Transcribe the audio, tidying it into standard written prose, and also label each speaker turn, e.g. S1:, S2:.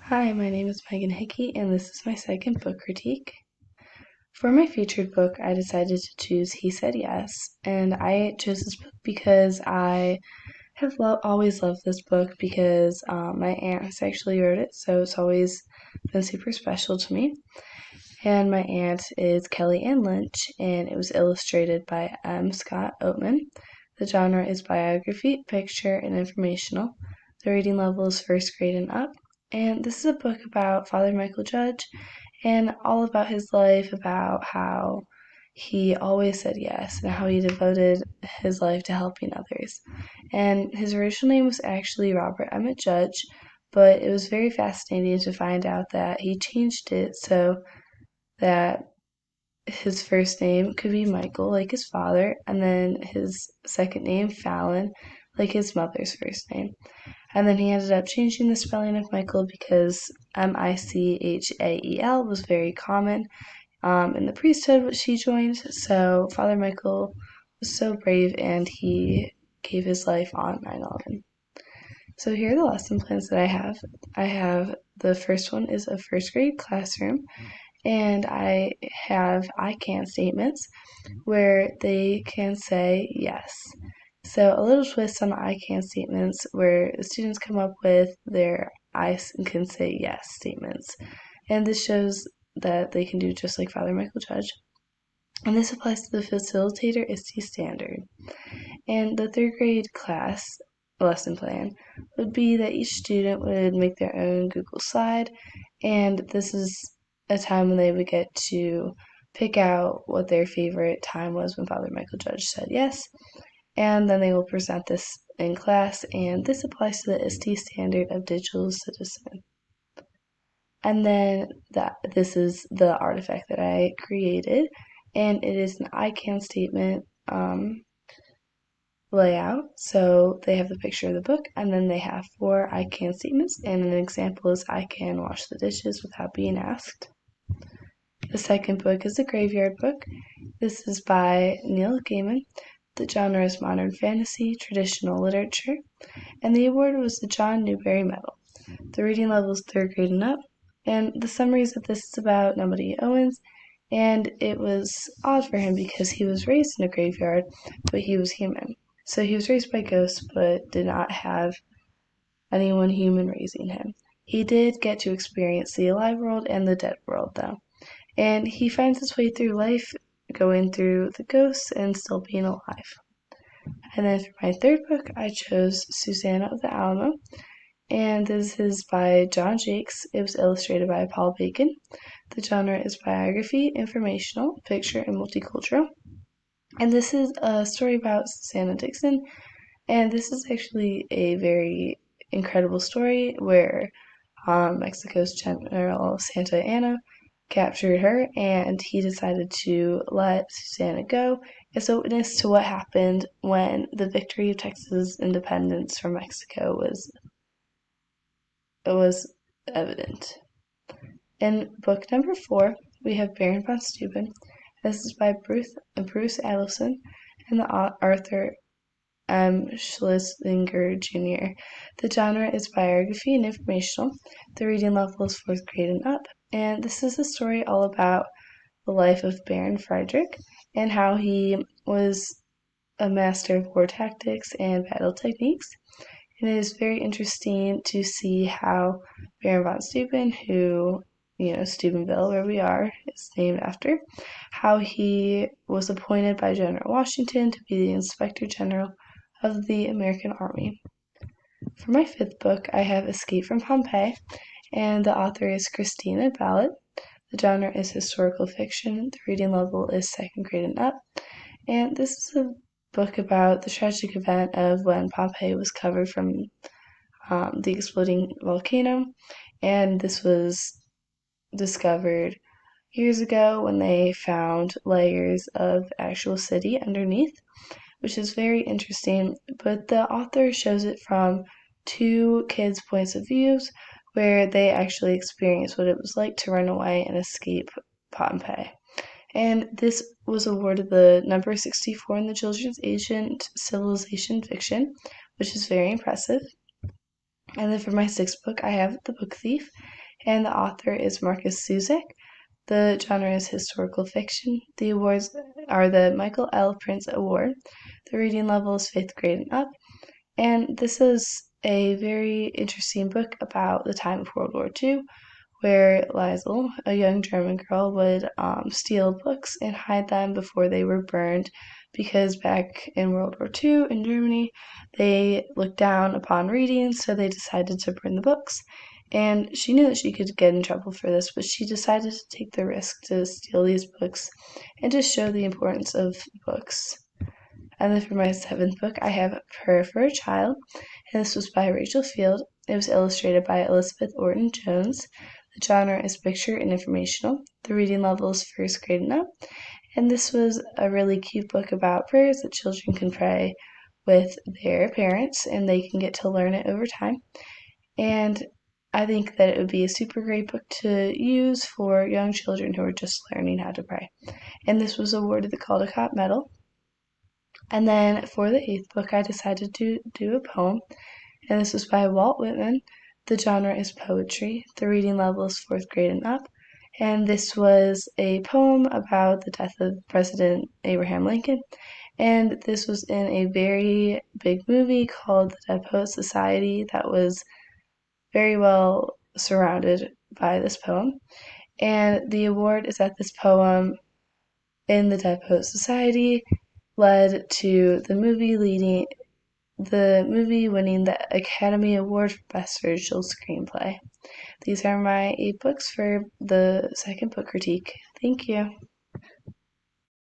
S1: Hi, my name is Megan Hickey, and this is my second book critique. For my featured book, I decided to choose He Said Yes, and I chose this book because I have always loved this book because my aunt has actually wrote it, so it's always been super special to me. And my aunt is Kelly Ann Lynch, and it was illustrated by M. Scott Oatman. The genre is biography, picture, and informational. The reading level is first grade and up. And this is a book about Father Michael Judge and all about his life, about how he always said yes and how he devoted his life to helping others. And his original name was actually Robert Emmett Judge, but it was very fascinating to find out that he changed it so that his first name could be Michael, like his father, and then his second name, Fallon, like his mother's first name. And then he ended up changing the spelling of Michael because Michael was very common in the priesthood which he joined. So Father Michael was so brave and he gave his life on 9/11. So here are the lesson plans that I have. The first one is a first grade classroom, and I have I can statements where they can say yes. So a little twist on the I can statements where the students come up with their I can say yes statements. And this shows that they can do just like Father Michael Judge. And this applies to the facilitator ISTE standard. And the third grade class lesson plan would be that each student would make their own Google slide, and this is a time when they would get to pick out what their favorite time was when Father Michael Judge said yes, and then they will present this in class, and this applies to the ISTE standard of digital citizen. And then this is the artifact that I created, and it is an I can statement layout. So they have the picture of the book, and then they have 4 I can statements, and an example is I can wash the dishes without being asked. The second book is a graveyard book. This is by Neil Gaiman. The genre is modern fantasy, traditional literature, and the award was the John Newbery Medal. The reading level is 3rd grade and up, and the summaries of this is about Nobody Owens, and it was odd for him because he was raised in a graveyard, but he was human. So he was raised by ghosts, but did not have anyone human raising him. He did get to experience the alive world and the dead world, though. And he finds his way through life, going through the ghosts and still being alive. And then for my third book, I chose Susanna of the Alamo. And this is by John Jakes. It was illustrated by Paul Bacon. The genre is biography, informational, picture, and multicultural. And this is a story about Susanna Dixon, and this is actually a very incredible story where Mexico's General Santa Anna captured her, and he decided to let Susanna go as a witness to what happened when the victory of Texas independence from Mexico was evident. In book number 4, we have Baron von Steuben. This is by Bruce Allison and the Arthur M. Schlesinger Jr. The genre is biography and informational. The reading level is 4th grade and up. And this is a story all about the life of Baron Frederick and how he was a master of war tactics and battle techniques. And it is very interesting to see how Baron von Steuben, who Steubenville, where we are, is named after, how he was appointed by General Washington to be the Inspector General of the American Army. For my 5th book, I have Escape from Pompeii, and the author is Christina Ballot. The genre is historical fiction. The reading level is 2nd grade and up. And this is a book about the tragic event of when Pompeii was covered from the exploding volcano, and this was discovered years ago when they found layers of actual city underneath, which is very interesting, but the author shows it from 2 kids' points of views where they actually experienced what it was like to run away and escape Pompeii. And this was awarded the number 64 in the Children's Ancient Civilization Fiction, which is very impressive. And then for my sixth book, I have The Book Thief, and the author is Markus Zusak. The genre is historical fiction. The awards are the Michael L. Prince Award. The reading level is 5th grade and up. And this is a very interesting book about the time of World War II, where Liesel, a young German girl, would steal books and hide them before they were burned, because back in World War II in Germany, they looked down upon reading, so they decided to burn the books. And she knew that she could get in trouble for this, but she decided to take the risk to steal these books and to show the importance of books. And then for my seventh book, I have Prayer for a Child, and this was by Rachel Field. It was illustrated by Elizabeth Orton Jones. The genre is picture and informational. The reading level is 1st grade and up. And this was a really cute book about prayers that children can pray with their parents, and they can get to learn it over time. And I think that it would be a super great book to use for young children who are just learning how to pray. And this was awarded the Caldecott Medal. And then for the eighth book, I decided to do a poem, and this was by Walt Whitman. The genre is poetry. The reading level is 4th grade and up. And this was a poem about the death of President Abraham Lincoln. And this was in a very big movie called The Dead Poets Society that was very well surrounded by this poem. And the award is that this poem in the Dead Poets Society led to the movie winning the Academy Award for Best Original Screenplay. These are my 8 books for the second book critique. Thank you.